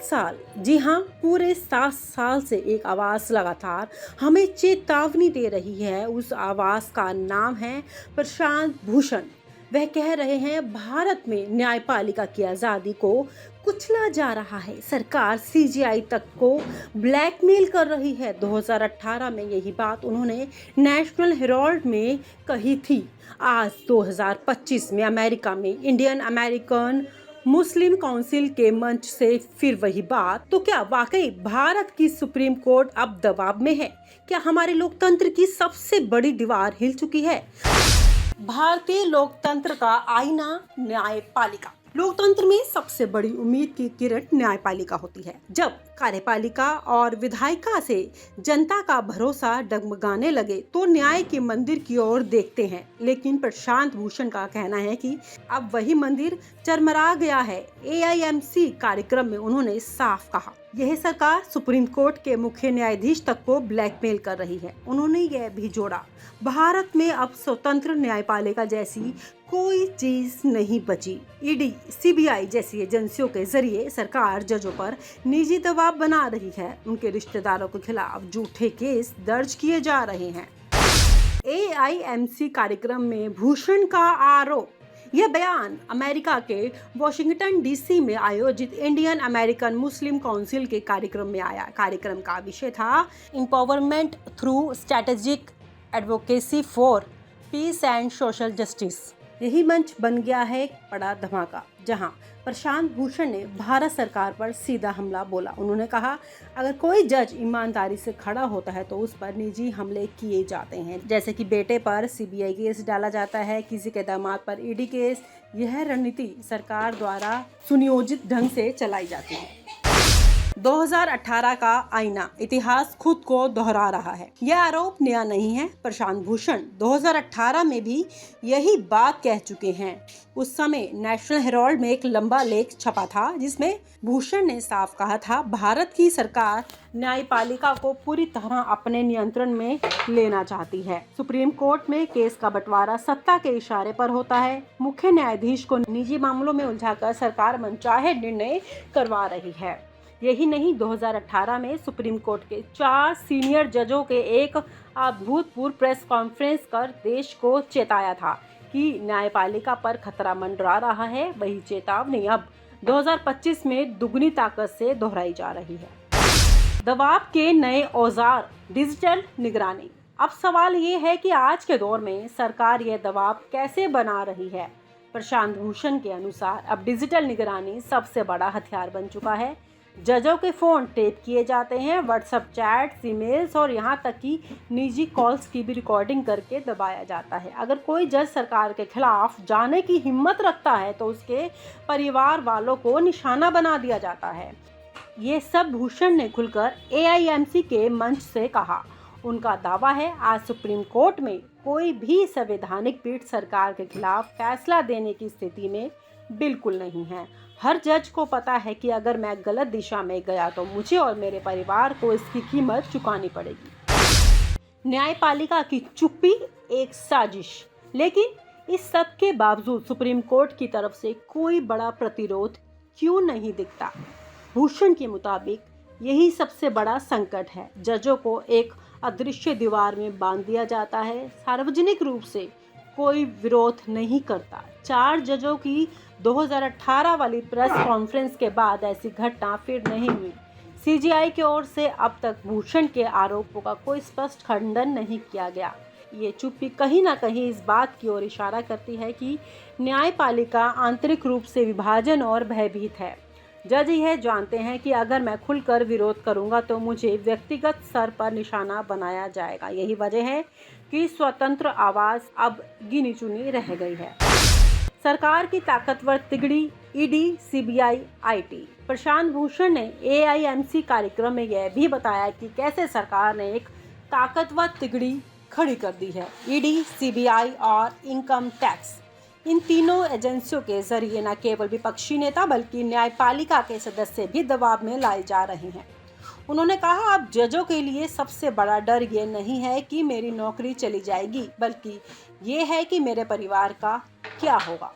साल, जी हाँ, पूरे 7 साल से एक आवाज़ लगातार हमें चेतावनी दे रही है। उस आवाज़ का नाम है प्रशांत भूषण। वह कह रहे हैं भारत में न्यायपालिका की आज़ादी को कुचला जा रहा है। सरकार सीजीआई तक को ब्लैकमेल कर रही है। 2018 में यही बात उन्होंने नेशनल हेराल्ड में कही थी। आज 2025 में अमेरिका में इंडियन अमेरिकन मुस्लिम काउंसिल के मंच से फिर वही बात। तो क्या वाकई भारत की सुप्रीम कोर्ट अब दबाव में है? क्या हमारे लोकतंत्र की सबसे बड़ी दीवार हिल चुकी है? भारतीय लोकतंत्र का आईना न्यायपालिका। लोकतंत्र में सबसे बड़ी उम्मीद की किरण न्यायपालिका होती है। जब कार्यपालिका और विधायिका से जनता का भरोसा डगमगाने लगे तो न्याय के मंदिर की ओर देखते हैं। लेकिन प्रशांत भूषण का कहना है कि अब वही मंदिर चरमरा गया है। एआईएमसी कार्यक्रम में उन्होंने साफ कहा, यह सरकार सुप्रीम कोर्ट के मुख्य न्यायाधीश तक को ब्लैकमेल कर रही है। उन्होंने यह भी जोड़ा, भारत में अब स्वतंत्र न्यायपालिका जैसी कोई चीज नहीं बची। ईडी, सीबीआई जैसी एजेंसियों के जरिए सरकार जजों पर निजी दबाव बना रही है। उनके रिश्तेदारों के खिलाफ झूठे केस दर्ज किए जा रहे हैं। एआईएमसी कार्यक्रम में भूषण का आरोप। यह बयान अमेरिका के वॉशिंगटन डीसी में आयोजित इंडियन अमेरिकन मुस्लिम काउंसिल के कार्यक्रम में आया। कार्यक्रम का विषय था empowerment through strategic advocacy for piece and social justice. यही मंच बन गया है एक बड़ा धमाका, जहां प्रशांत भूषण ने भारत सरकार पर सीधा हमला बोला। उन्होंने कहा, अगर कोई जज ईमानदारी से खड़ा होता है तो उस पर निजी हमले किए जाते हैं, जैसे कि बेटे पर सीबीआई केस डाला जाता है, किसी के दामाद पर ईडी केस। यह रणनीति सरकार द्वारा सुनियोजित ढंग से चलाई जाती है। 2018 का आईना, इतिहास खुद को दोहरा रहा है। यह आरोप नया नहीं है। प्रशांत भूषण 2018 में भी यही बात कह चुके हैं। उस समय नेशनल हेराल्ड में एक लंबा लेख छपा था जिसमें भूषण ने साफ कहा था, भारत की सरकार न्यायपालिका को पूरी तरह अपने नियंत्रण में लेना चाहती है। सुप्रीम कोर्ट में केस का बंटवारा सत्ता के इशारे पर होता है। मुख्य न्यायाधीश को निजी मामलों में उलझाकर सरकार मनचाहे निर्णय करवा रही है। यही नहीं, 2018 में सुप्रीम कोर्ट के 4 सीनियर जजों के एक अभूतपूर्व प्रेस कॉन्फ्रेंस कर देश को चेताया था कि न्यायपालिका पर खतरा मंडरा रहा है। वही चेतावनी अब 2025 में दुगनी ताकत से दोहराई जा रही है। दबाव के नए औजार, डिजिटल निगरानी। अब सवाल ये है कि आज के दौर में सरकार यह दबाव कैसे बना रही है? प्रशांत भूषण के अनुसार अब डिजिटल निगरानी सबसे बड़ा हथियार बन चुका है। जजों के फ़ोन टेप किए जाते हैं, व्हाट्सएप चैट्स, ईमेल्स और यहाँ तक कि निजी कॉल्स की भी रिकॉर्डिंग करके दबाया जाता है। अगर कोई जज सरकार के खिलाफ जाने की हिम्मत रखता है तो उसके परिवार वालों को निशाना बना दिया जाता है। ये सब भूषण ने खुलकर एआईएमसी के मंच से कहा। उनका दावा है, आज सुप्रीम कोर्ट में कोई भी संवैधानिक पीठ सरकार के खिलाफ फैसला देने की स्थिति में बिल्कुल नहीं है। हर जज को पता है कि अगर मैं गलत दिशा में गया तो मुझे और मेरे परिवार को इसकी कीमत चुकानी पड़ेगी। न्यायपालिका की चुप्पी एक साजिश। लेकिन इस सब के बावजूद सुप्रीम कोर्ट की तरफ से कोई बड़ा प्रतिरोध क्यों नहीं दिखता? भूषण के मुताबिक यही सबसे बड़ा संकट है। जजों को एक अदृश्य दीवार में बांध दिया जाता है। सार्वजनिक रूप से कोई विरोध नहीं करता। 4 जजों की 2018 वाली प्रेस कॉन्फ्रेंस के बाद ऐसी घटना फिर नहीं हुई। सीजीआई की ओर से अब तक भूषण के आरोपों का कोई स्पष्ट खंडन नहीं किया गया। ये चुप्पी कहीं ना कहीं इस बात की ओर इशारा करती है कि न्यायपालिका आंतरिक रूप से विभाजन और भयभीत है। जज यह जानते हैं कि अगर मैं खुलकर विरोध करूंगा तो मुझे व्यक्तिगत स्तर पर निशाना बनाया जाएगा। यही वजह है कि स्वतंत्र आवाज़ अब गिनी चुनी रह गई है। सरकार की ताकतवर तिगड़ी, ED, CBI, IT. Prashant Bhushan ने एआईएमसी कार्यक्रम में यह भी बताया कि कैसे सरकार ने एक ताकतवर तिगड़ी खड़ी कर दी है। ईडी, सीबीआई और इनकम टैक्स, इन तीनों एजेंसियों के जरिए न केवल विपक्षी नेता बल्कि न्यायपालिका के सदस्य भी दबाव में लाए जा रहे हैं। उन्होंने कहा, अब जजों के लिए सबसे बड़ा डर ये नहीं है कि मेरी नौकरी चली जाएगी, बल्कि ये है कि मेरे परिवार का क्या होगा।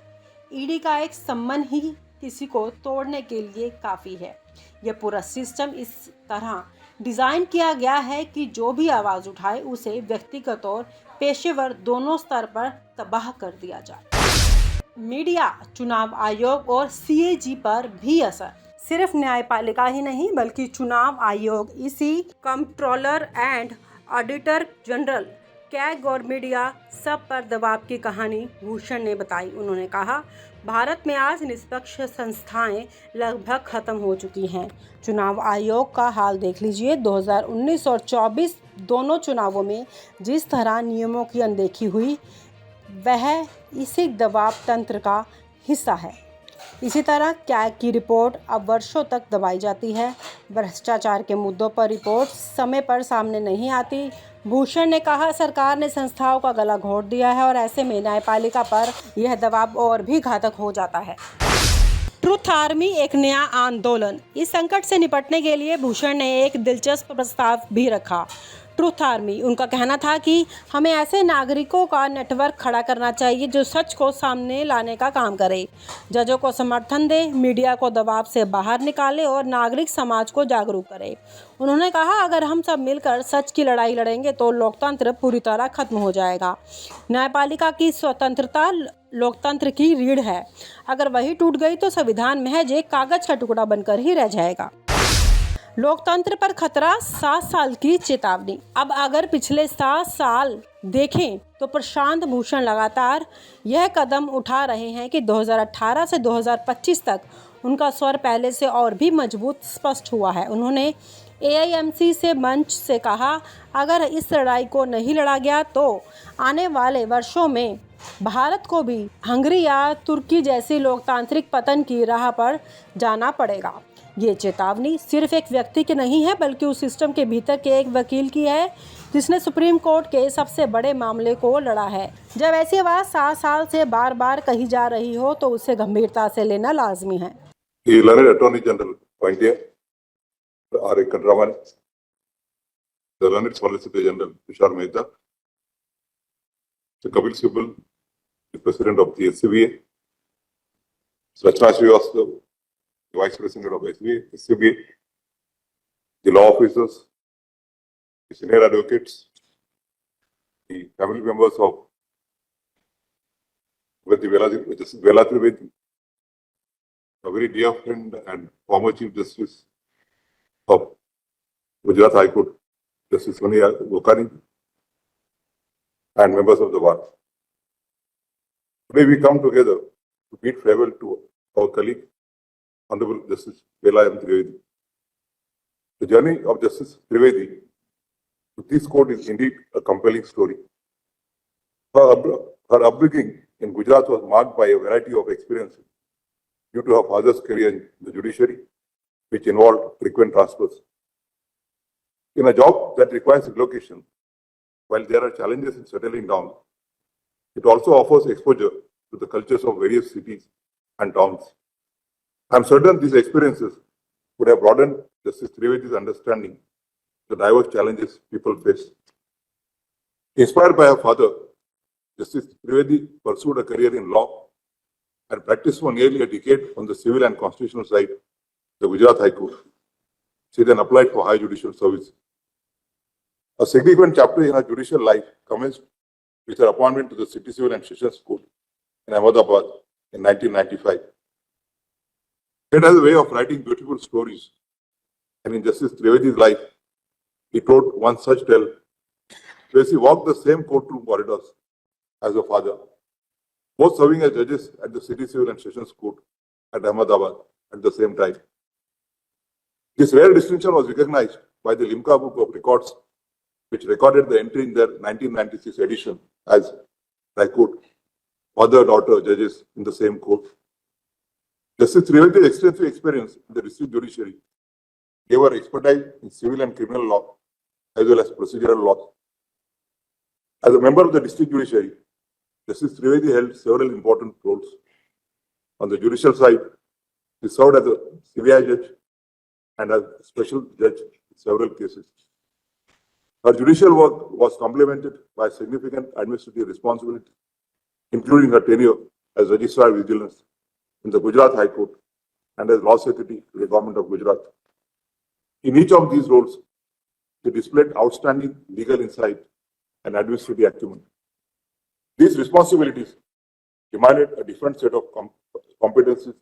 ईडी का एक सम्मन ही किसी को तोड़ने के लिए काफ़ी है। यह पूरा सिस्टम इस तरह डिज़ाइन किया गया है कि जो भी आवाज़ उठाए उसे व्यक्तिगत और पेशेवर दोनों स्तर पर तबाह कर दिया जाए। मीडिया, चुनाव आयोग और सीएजी पर भी असर। सिर्फ न्यायपालिका ही नहीं बल्कि चुनाव आयोग, इसी controller and auditor general, CAG और मीडिया सब पर दबाव की कहानी भूषण ने बताई। उन्होंने कहा, भारत में आज निष्पक्ष संस्थाएं लगभग खत्म हो चुकी हैं। चुनाव आयोग का हाल देख लीजिए। 2019 और 24 दोनों चुनावों में जिस तरह नियमों की अनदेखी हुई वह इसी दबाव तंत्र का हिस्सा है। इसी तरह कैग की रिपोर्ट अब वर्षों तक दबाई जाती है। भ्रष्टाचार के मुद्दों पर रिपोर्ट समय पर सामने नहीं आती। भूषण ने कहा, सरकार ने संस्थाओं का गला घोट दिया है और ऐसे में न्यायपालिका पर यह दबाव और भी घातक हो जाता है। ट्रूथ आर्मी एक नया आंदोलन। इस संकट से निपटने के लिए भूषण ने एक दिलचस्प प्रस्ताव भी रखा। ट्रूथ आर्मी, उनका कहना था कि हमें ऐसे नागरिकों का नेटवर्क खड़ा करना चाहिए जो सच को सामने लाने का काम करे, जजों को समर्थन दे, मीडिया को दबाव से बाहर निकाले और नागरिक समाज को जागरूक करे। उन्होंने कहा, अगर हम सब मिलकर सच की लड़ाई लड़ेंगे तो लोकतंत्र पूरी तरह खत्म हो जाएगा। न्यायपालिका की स्वतंत्रता लोकतंत्र की रीढ़ है। अगर वही टूट गई तो संविधान महज एक कागज का टुकड़ा बनकर ही रह जाएगा। लोकतंत्र पर खतरा, 7 साल की चेतावनी। अब अगर पिछले 7 साल देखें तो प्रशांत भूषण लगातार यह कदम उठा रहे हैं कि 2018 से 2025 तक उनका स्वर पहले से और भी मजबूत स्पष्ट हुआ है। उन्होंने AIMC से मंच से कहा, अगर इस लड़ाई को नहीं लड़ा गया तो आने वाले वर्षों में भारत को भी हंगरी या तुर्की जैसी लोकतांत्रिक पतन की राह पर जाना पड़ेगा। ये चेतावनी सिर्फ एक व्यक्ति की नहीं है बल्कि उस सिस्टम के भीतर के एक वकील की है जिसने सुप्रीम कोर्ट के सबसे बड़े मामले को लड़ा है। जब ऐसी आवाज़ 7 साल से बार बार कही जा रही हो तो उसे गंभीरता से लेना लाजमी है। Attorney General of India, R.A. Raman, the learned Solicitor General Tushar Mehta, Mr. Kapil Sibal, the President of the SCBA, Rachna Srivastava, the Vice President of SCBA, the law officers, the senior advocates, the family members of Vela Trivedi, a very dear friend and former Chief Justice of Gujarat High Court, Justice Sonia Gokhani, and members of the bar. Today we come together to bid farewell to our colleague, Honorable Justice Vela M. Trivedi. The journey of Justice Trivedi to this court is indeed a compelling story. Her upbringing in Gujarat was marked by a variety of experiences due to her father's career in the judiciary, which involved frequent transfers. In a job that requires relocation, while there are challenges in settling down, it also offers exposure to the cultures of various cities and towns. I am certain these experiences would have broadened Justice Trivedi's understanding of the diverse challenges people face. Inspired by her father, Justice Trivedi pursued a career in law and practiced for nearly a decade on the civil and constitutional side of the Gujarat High Court. She then applied for high judicial service. A significant chapter in her judicial life commenced with her appointment to the City Civil and Sessions Court in Ahmedabad in 1995. It has a way of writing beautiful stories, and in Justice Trivedi's life, he wrote one such tale where she walked the same courtroom corridors as her father, both serving as judges at the City Civil and Sessions Court at Ahmedabad at the same time. This rare distinction was recognized by the Limca Book of Records, which recorded the entry in their 1996 edition as Raikot, father-daughter judges in the same court. Justice Trivedi's extensive experience in the district judiciary gave her expertise in civil and criminal law as well as procedural law. As a member of the district judiciary, Justice Trivedi held several important roles. On the judicial side, he served as a CBI judge and as a special judge in several cases. Her judicial work was complemented by significant administrative responsibility, including her tenure as Registrar of Vigilance in the Gujarat High Court and as Law Secretary to the Government of Gujarat. In each of these roles, they displayed outstanding legal insight and administrative acumen. These responsibilities demanded a different set of competencies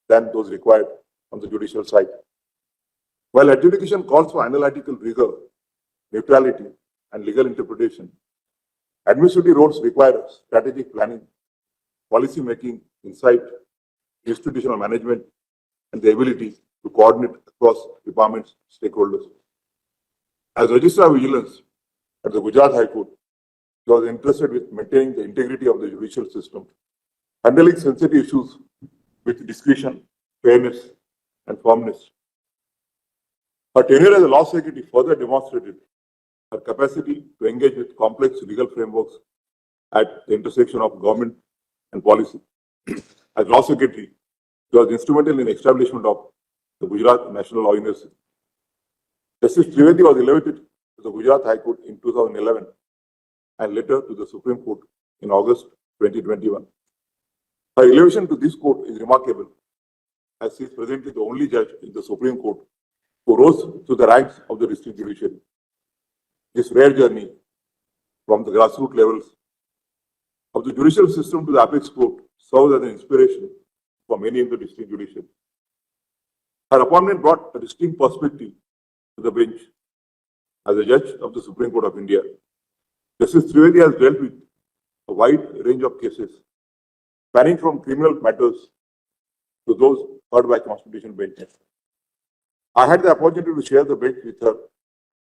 than those required on the judicial side. While adjudication calls for analytical rigor, neutrality, and legal interpretation, administrative roles require strategic planning, policy making, insight, institutional management, and the ability to coordinate across departments, stakeholders. As Registrar of Vigilance at the Gujarat High Court, she was interested with maintaining the integrity of the judicial system, handling sensitive issues with discretion, fairness, and firmness. Her tenure as a law secretary further demonstrated her capacity to engage with complex legal frameworks at the intersection of government and policy. As law secretary, she was instrumental in the establishment of the Gujarat National Law University. Justice Trivedi was elevated to the Gujarat High Court in 2011 and later to the Supreme Court in August 2021. Her elevation to this court is remarkable, as she is presently the only judge in the Supreme Court who rose to the ranks of the district judiciary. This rare journey from the grassroots levels of the judicial system to the apex court serves as an inspiration for many in the district judiciary. Her appointment brought a distinct perspective to the bench. As a judge of the Supreme Court of India, Justice Trivedi has dealt with a wide range of cases, spanning from criminal matters to those heard by Constitution bench. I had the opportunity to share the bench with her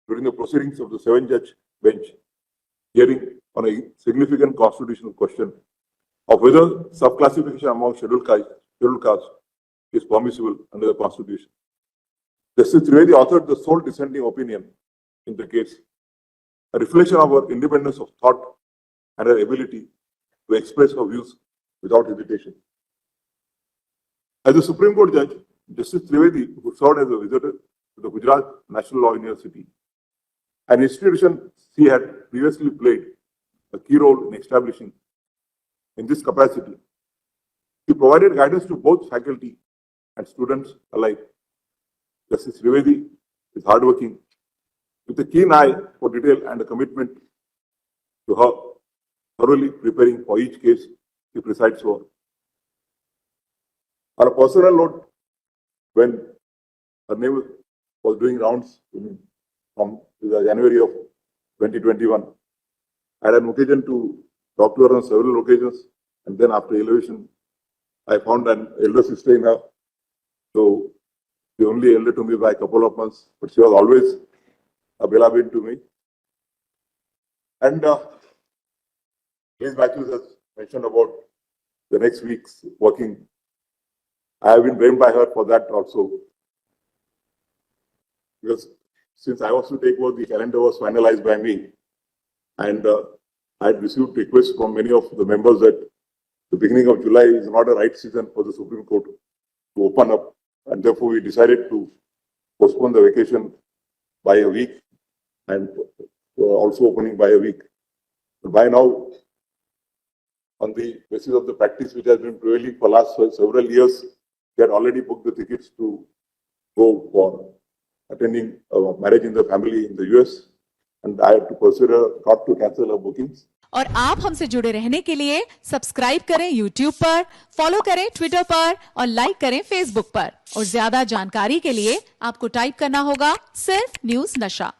during the proceedings of the 7-judge bench, hearing on a significant constitutional question of whether subclassification among scheduled castes is permissible under the Constitution. Justice Trivedi authored the sole dissenting opinion in the case, a reflection of her independence of thought and her ability to express her views without hesitation. As a Supreme Court judge, Justice Trivedi, who served as a visitor to the Gujarat National Law University, an institution she had previously played a key role in establishing. In this capacity, she provided guidance to both faculty and students alike. Justice Trivedi is hardworking, with a keen eye for detail and a commitment to her thoroughly preparing for each case she presides over. On a personal note, when her name was doing rounds from January of 2021, I had an occasion to talk to her on several occasions, and then after elevation, I found an elder sister in her. So she only elder to me by a couple of months, but she was always a beloved to me. And Ms. Matthews has mentioned about the next week's working. I have been blamed by her for that also, because since I was to take over, the calendar was finalized by me, and I had received requests from many of the members that the beginning of July is not a right season for the Supreme Court to open up, and therefore we decided to postpone the vacation by a week and also opening by a week. But by now, on the basis of the practice which has been prevailing for last several years, they had already booked the tickets to go for attending a marriage in the family in the US, and I had to consider not to cancel her bookings. और आप हमसे जुड़े रहने के लिए subscribe करें YouTube पर, follow करें Twitter पर और लाइक करें Facebook पर। और ज्यादा जानकारी के लिए आपको टाइप करना होगा सिर्फ न्यूज़ नशा।